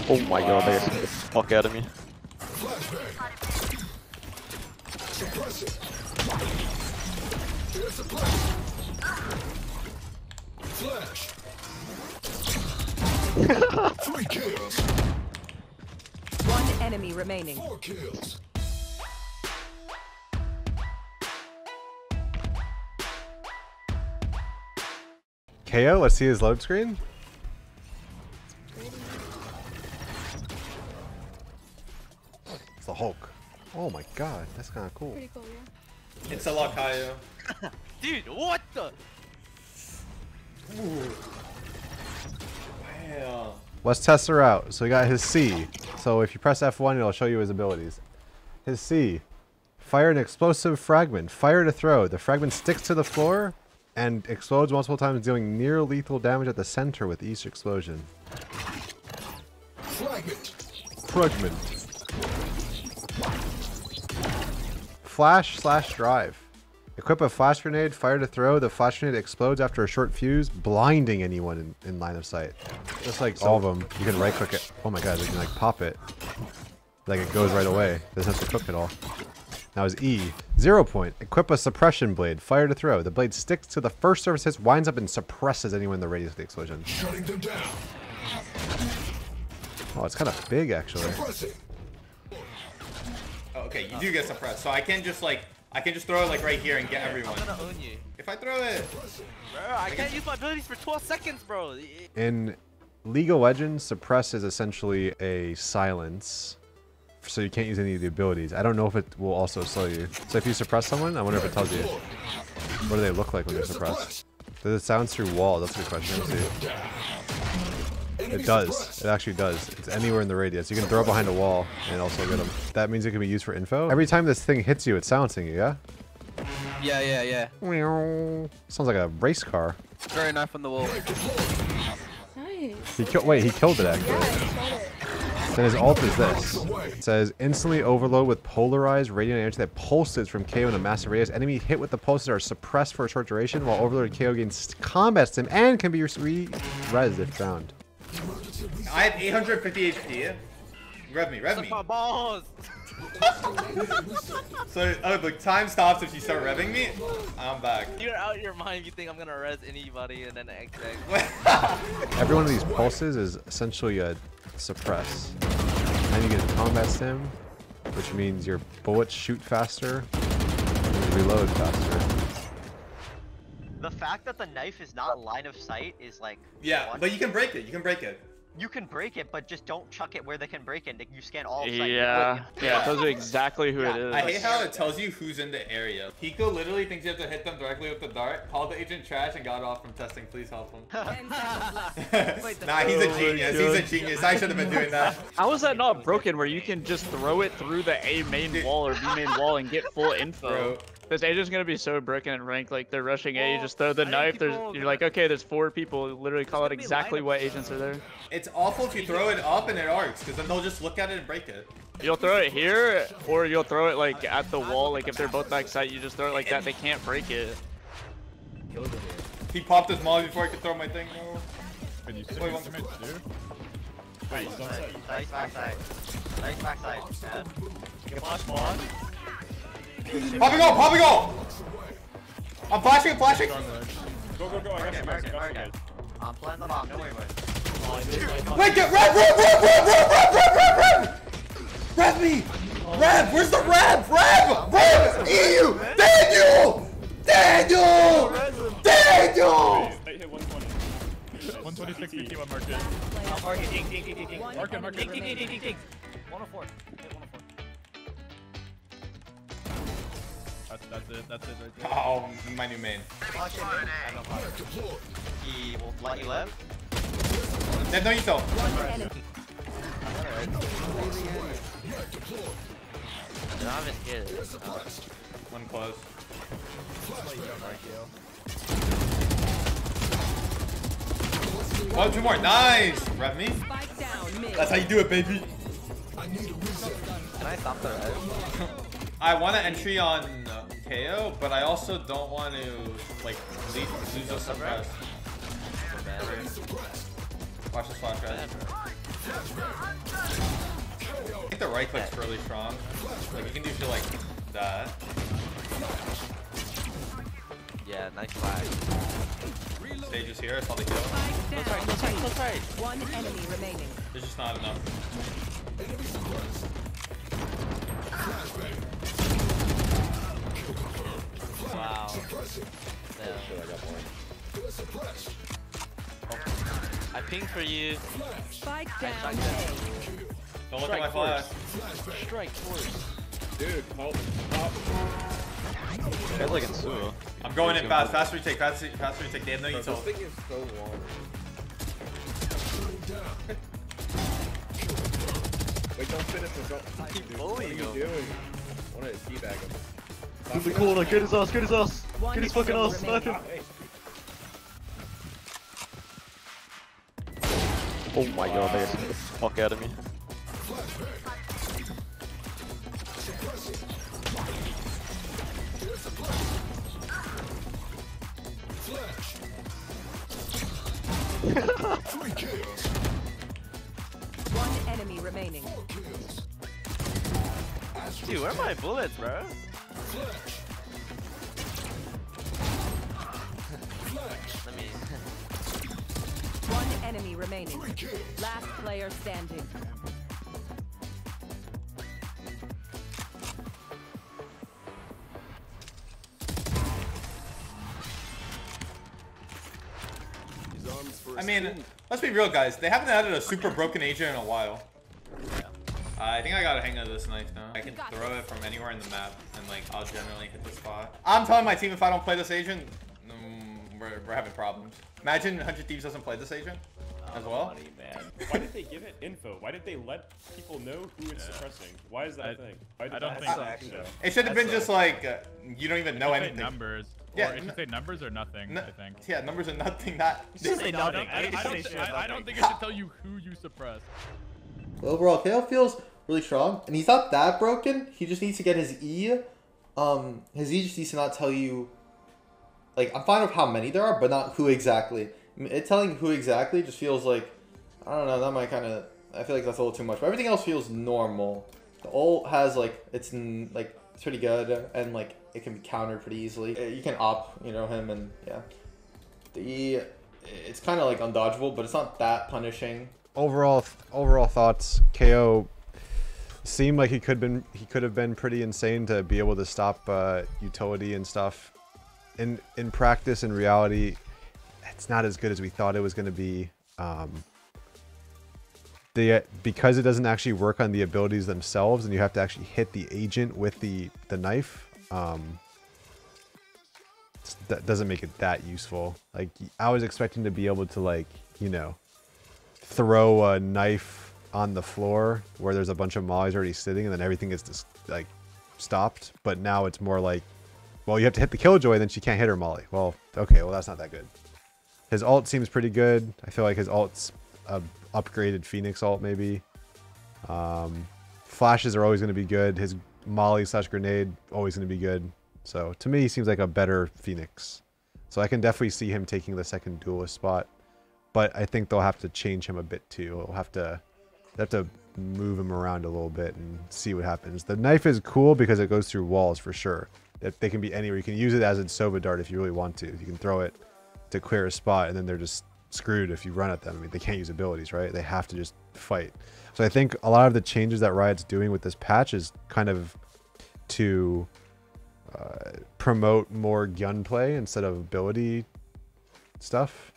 Oh my god, they got the fuck out of me. Flash. 3 kills. 1 enemy remaining. 4 kills. KAYO, let's see his load screen. It's the Hulk. Oh my god, that's kind of cool. Pretty cool, yeah. It's a lot, KAYO. Dude, what the? Wow. Let's test her out. So we got his C. So if you press F1, it'll show you his abilities. His C. Fire an explosive fragment. Fire to throw. The fragment sticks to the floor and explodes multiple times, dealing near lethal damage at the center with each explosion. Fragment. Fragment. Flash/drive. Equip a flash grenade, fire to throw. The flash grenade explodes after a short fuse, blinding anyone in line of sight. Just like all of them, you can right click it. Oh my god, you can like pop it. Like it goes right away. Doesn't have to cook at all. Now his E. 0 point. Equip a suppression blade, fire to throw. The blade sticks to the first surface hits, winds up and suppresses anyone in the radius of the explosion. Shutting them down. Oh, it's kind of big actually. Suppressing. Oh, okay, you do get suppressed, so I can just throw it like right here and get everyone. I'm gonna own you. If I throw it. Bro, I can't use my abilities for 12 seconds, bro. In League of Legends, suppress is essentially a silence. So you can't use any of the abilities. I don't know if it will also slow you. So if you suppress someone, I wonder if it tells you. What do they look like when they're suppressed? Does it sound through walls? That's a good question. Let's see. It does. It actually does. It's anywhere in the radius. You can throw it behind a wall and also get them. That means it can be used for info. Every time this thing hits you, it's silencing you, yeah? Yeah. Sounds like a race car. Very knife on the wall. Nice. He killed. Wait, he killed it actually. Yeah, I got it. Then his ult is this. It says, instantly overload with polarized radiant energy that pulses from KAYO in a massive radius. Enemy hit with the pulses are suppressed for a short duration, while overloaded KAYO gains combat stim and can be re-res if found. I have 850 HP. Rev me. My balls. So, look, time stops if you start revving me. I'm back. You're out your mind. You think I'm gonna res anybody and then XX. Every one of these pulses is essentially a suppress. And you get a combat stim, which means your bullets shoot faster and reload faster. The fact that the knife is not line of sight is like... Yeah, what? but you can break it. You can break it. You can break it, but just don't chuck it where they can break it. You scan all sight. Yeah, it tells you exactly who it is. I hate how it tells you who's in the area. Hiko literally thinks you have to hit them directly with the dart, called the agent trash, and got off from testing. Please help him. Nah, he's a genius. He's a genius. I should have been doing that. How is that not broken where you can just throw it through the A main wall or B main wall and get full info? Bro. This agent's gonna be so broken in rank, like they're rushing A, you just throw the knife, you're like, okay, there's 4 people, literally call out exactly what agents are there. It's awful if you throw it up and it arcs, because then they'll just look at it and break it. You'll throw it here, or you'll throw it like at the wall, like if they're both back side, you just throw it like that, they can't break it. He popped his molly before I could throw my thing. No. Can you see Wait, what one- to do? Nice backside. Nice backside. Popping go! I'm flashing! Go, I got you, Mark. I'm planting the bomb. Don't worry about it. Wait, get rev! Rev me! Rev! Where's the rev? Rev! EU! Daniel! They hit 120. 126, 51 mark it. Mark it. Mark it. 104. Hit 104. That's it right there. Oh, my new main. He will let you live. No, you don't. One close. One, 2 more. Nice! Rev me. That's how you do it, baby. Can I stop the res? I want to entry on KAYO, but I also don't want to like lose a suppress. Watch this flash, guys. I think the right click's really strong. Like you can do shit like that. Yeah, nice flag. Stage is here. I saw the kill. Close right. One enemy remaining. There's just not enough. Wow. I ping for you. Spike down. Don't look at my flash. Strike force. Dude, help. Guys like Asuna. I'm going in fast. Fast retake. Fast retake. They have no util. This thing is so long. Wait, don't finish him. What are you doing? I want to teabag him. In the corner, get his ass, get his ass! One Get his fucking ass, remaining. snipe him! Oh my god, they got the fuck out of me. One enemy remaining. Dude, where are my bullets, bro? Let me. One enemy remaining. Last player standing. I mean, let's be real, guys. They haven't added a super broken agent in a while. I think I got a hang of this knife now. I can throw it from anywhere in the map, and like I'll generally hit the spot. I'm telling my team if I don't play this agent, we're having problems. Imagine 100 Thieves doesn't play this agent as well. Money, man. Why did they give it info? Why did they let people know who it's suppressing? Why is that a thing? Why did I don't that think happen? It should have been just like you don't even know anything. Numbers. Yeah, Or it should say numbers or nothing, I think. Yeah, numbers are nothing. Not. I don't think it should tell you who you suppress. Overall, KAYO feels really strong, and he's not that broken. He just needs to get his E. His E just needs to not tell you. Like, I'm fine with how many there are, but not who exactly. It telling who exactly just feels like, I don't know, that might kind of, I feel like that's a little too much. But everything else feels normal. The ult has, like, it's pretty good, and, like, it can be countered pretty easily. You can op, you know, him, and, yeah. The E, it's kind of, like, undodgeable, but it's not that punishing. Overall thoughts, KAYO seemed like he could have been pretty insane to be able to stop utility and stuff. In practice, in reality, it's not as good as we thought it was going to be. Because it doesn't actually work on the abilities themselves, and you have to actually hit the agent with the knife. That doesn't make it that useful. Like, I was expecting to be able to, like, you know, throw a knife on the floor where there's a bunch of mollies already sitting, and then everything gets just, like, stopped. But now it's more like, well, you have to hit the killjoy, then she can't hit her molly. Well, okay, well, that's not that good. His ult seems pretty good. I feel like his ult's a upgraded Phoenix ult, maybe. Flashes are always going to be good. His molly / grenade, always going to be good. So, to me, he seems like a better Phoenix. So, I can definitely see him taking the second duelist spot. But I think they'll have to change him a bit, too. They'll have to move him around a little bit and see what happens. The knife is cool because it goes through walls, for sure. They can be anywhere. You can use it as a Sova dart if you really want to. You can throw it to clear a spot, and then they're just screwed if you run at them. I mean, they can't use abilities, right? They have to just fight. So I think a lot of the changes that Riot's doing with this patch is kind of to promote more gunplay instead of ability stuff.